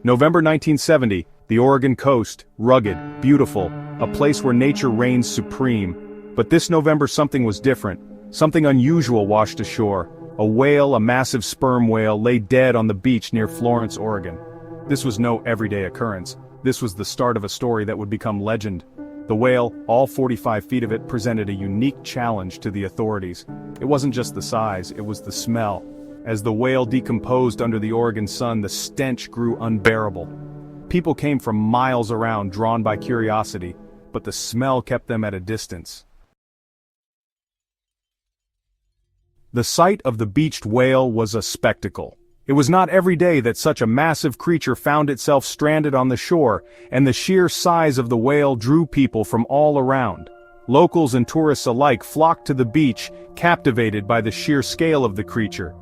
November 1970, the Oregon coast, rugged, beautiful, a place where nature reigns supreme. But this November something was different. Something unusual washed ashore. A whale, a massive sperm whale, lay dead on the beach near Florence, Oregon. This was no everyday occurrence. This was the start of a story that would become legend. The whale, all 45 feet of it, presented a unique challenge to the authorities. It wasn't just the size, it was the smell. As the whale decomposed under the Oregon sun, the stench grew unbearable. People came from miles around, drawn by curiosity, but the smell kept them at a distance. The sight of the beached whale was a spectacle. It was not every day that such a massive creature found itself stranded on the shore, and the sheer size of the whale drew people from all around. Locals and tourists alike flocked to the beach, captivated by the sheer scale of the creature.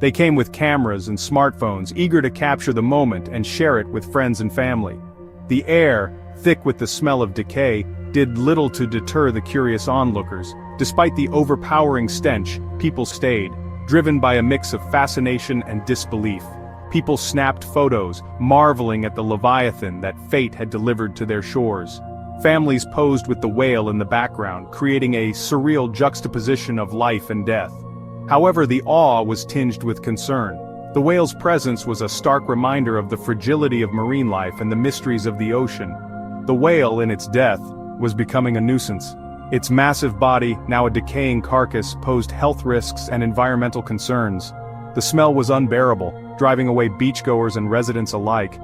They came with cameras and smartphones, eager to capture the moment and share it with friends and family. The air, thick with the smell of decay, did little to deter the curious onlookers. Despite the overpowering stench, people stayed, driven by a mix of fascination and disbelief. People snapped photos, marveling at the leviathan that fate had delivered to their shores. Families posed with the whale in the background, creating a surreal juxtaposition of life and death. However, the awe was tinged with concern. The whale's presence was a stark reminder of the fragility of marine life and the mysteries of the ocean. The whale, in its death, was becoming a nuisance. Its massive body, now a decaying carcass, posed health risks and environmental concerns. The smell was unbearable, driving away beachgoers and residents alike.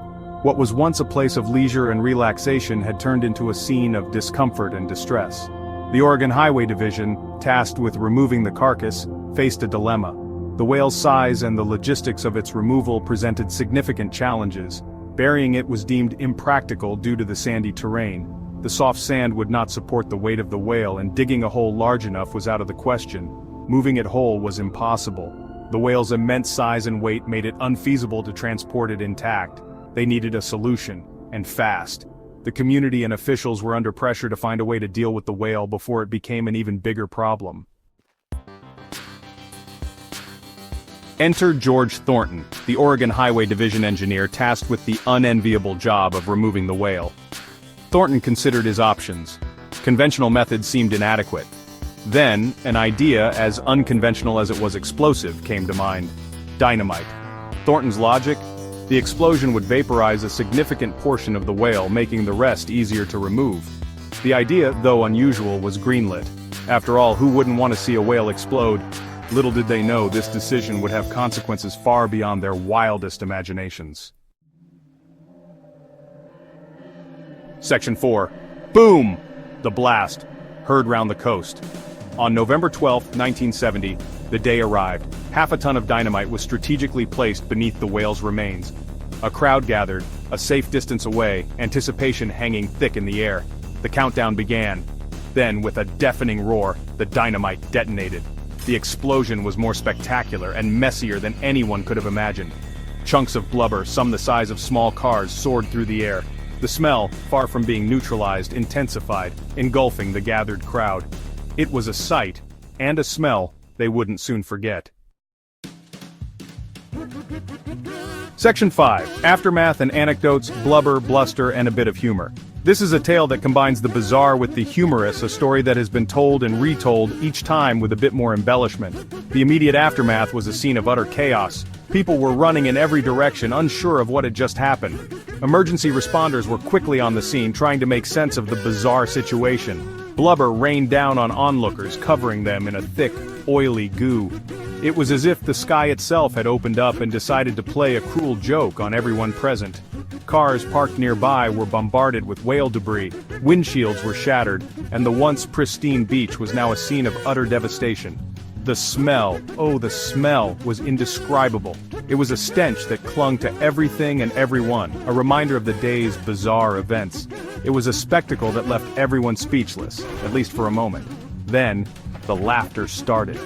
What was once a place of leisure and relaxation had turned into a scene of discomfort and distress. The Oregon Highway Division, tasked with removing the carcass, faced a dilemma. The whale's size and the logistics of its removal presented significant challenges. Burying it was deemed impractical due to the sandy terrain. The soft sand would not support the weight of the whale, and digging a hole large enough was out of the question. Moving it whole was impossible. The whale's immense size and weight made it unfeasible to transport it intact. They needed a solution, and fast. The community and officials were under pressure to find a way to deal with the whale before it became an even bigger problem. Enter George Thornton, the Oregon Highway Division engineer tasked with the unenviable job of removing the whale. Thornton considered his options. Conventional methods seemed inadequate. Then, an idea as unconventional as it was explosive came to mind. Dynamite. Thornton's logic? The explosion would vaporize a significant portion of the whale, making the rest easier to remove. The idea, though unusual, was greenlit. After all, who wouldn't want to see a whale explode? Little did they know this decision would have consequences far beyond their wildest imaginations. Section 4. Boom! The blast, heard round the coast. On November 12, 1970, the day arrived. Half a ton of dynamite was strategically placed beneath the whale's remains. A crowd gathered, a safe distance away, anticipation hanging thick in the air. The countdown began. Then, with a deafening roar, the dynamite detonated. The explosion was more spectacular and messier than anyone could have imagined. Chunks of blubber, some the size of small cars, soared through the air. The smell, far from being neutralized, intensified, engulfing the gathered crowd. It was a sight, and a smell, they wouldn't soon forget. Section 5. Aftermath and anecdotes, blubber, bluster, and a bit of humor. This is a tale that combines the bizarre with the humorous, a story that has been told and retold, each time with a bit more embellishment. The immediate aftermath was a scene of utter chaos. People were running in every direction, unsure of what had just happened. Emergency responders were quickly on the scene, trying to make sense of the bizarre situation. Blubber rained down on onlookers, covering them in a thick, oily goo. It was as if the sky itself had opened up and decided to play a cruel joke on everyone present. Cars parked nearby were bombarded with whale debris, windshields were shattered, and the once pristine beach was now a scene of utter devastation. The smell, oh the smell, was indescribable. It was a stench that clung to everything and everyone, a reminder of the day's bizarre events. It was a spectacle that left everyone speechless, at least for a moment. Then, the laughter started.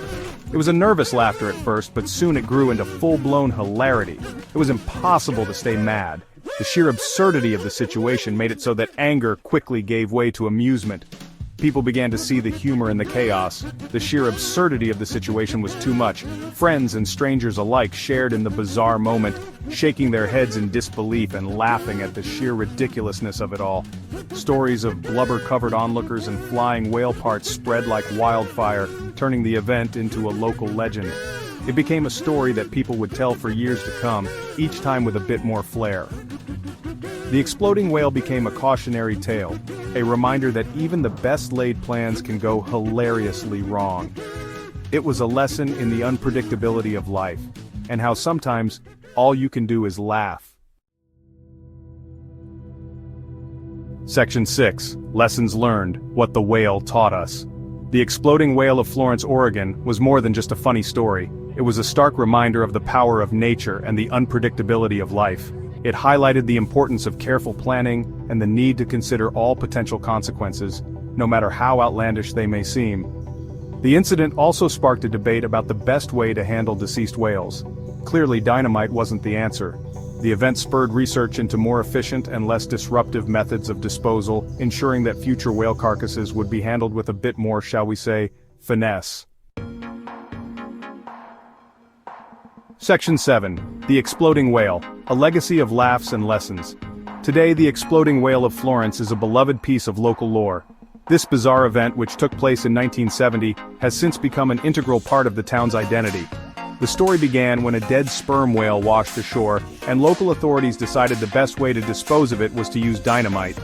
It was a nervous laughter at first, but soon it grew into full-blown hilarity. It was impossible to stay mad. The sheer absurdity of the situation made it so that anger quickly gave way to amusement. People began to see the humor in the chaos. The sheer absurdity of the situation was too much. Friends and strangers alike shared in the bizarre moment, shaking their heads in disbelief and laughing at the sheer ridiculousness of it all. Stories of blubber-covered onlookers and flying whale parts spread like wildfire, turning the event into a local legend. It became a story that people would tell for years to come, each time with a bit more flair. The exploding whale became a cautionary tale, a reminder that even the best-laid plans can go hilariously wrong. It was a lesson in the unpredictability of life, and how sometimes, all you can do is laugh. Section 6. Lessons Learned, What the Whale Taught Us. The exploding whale of Florence, Oregon, was more than just a funny story. It was a stark reminder of the power of nature and the unpredictability of life. It highlighted the importance of careful planning and the need to consider all potential consequences, no matter how outlandish they may seem. The incident also sparked a debate about the best way to handle deceased whales. Clearly, dynamite wasn't the answer. The event spurred research into more efficient and less disruptive methods of disposal, ensuring that future whale carcasses would be handled with a bit more, shall we say, finesse. Section 7. The Exploding Whale, a Legacy of Laughs and Lessons. Today, the exploding whale of Florence is a beloved piece of local lore. This bizarre event, which took place in 1970, has since become an integral part of the town's identity. The story began when a dead sperm whale washed ashore, and local authorities decided the best way to dispose of it was to use dynamite.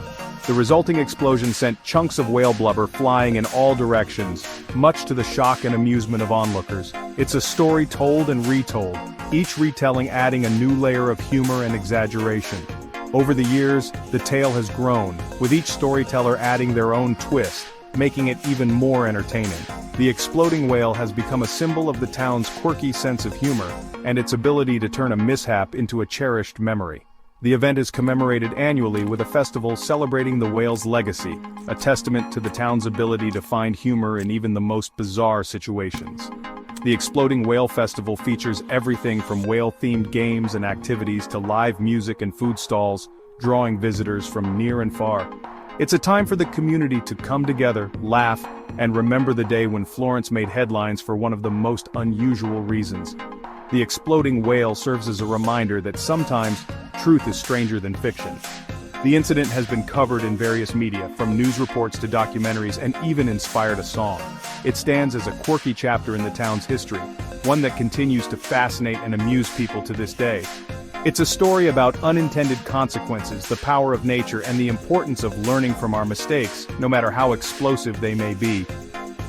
The resulting explosion sent chunks of whale blubber flying in all directions, much to the shock and amusement of onlookers. It's a story told and retold, each retelling adding a new layer of humor and exaggeration. Over the years, the tale has grown, with each storyteller adding their own twist, making it even more entertaining. The exploding whale has become a symbol of the town's quirky sense of humor, and its ability to turn a mishap into a cherished memory. The event is commemorated annually with a festival celebrating the whale's legacy, a testament to the town's ability to find humor in even the most bizarre situations. The Exploding Whale Festival features everything from whale-themed games and activities to live music and food stalls, drawing visitors from near and far. It's a time for the community to come together, laugh, and remember the day when Florence made headlines for one of the most unusual reasons. The exploding whale serves as a reminder that sometimes, truth is stranger than fiction. The incident has been covered in various media, from news reports to documentaries, and even inspired a song. It stands as a quirky chapter in the town's history, one that continues to fascinate and amuse people to this day. It's a story about unintended consequences, the power of nature, and the importance of learning from our mistakes, no matter how explosive they may be.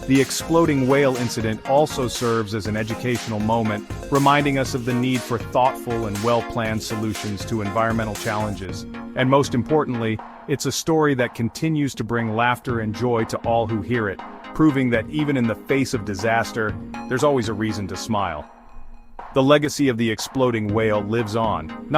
The exploding whale incident also serves as an educational moment, reminding us of the need for thoughtful and well-planned solutions to environmental challenges. And most importantly, it's a story that continues to bring laughter and joy to all who hear it, proving that even in the face of disaster, there's always a reason to smile. The legacy of the exploding whale lives on,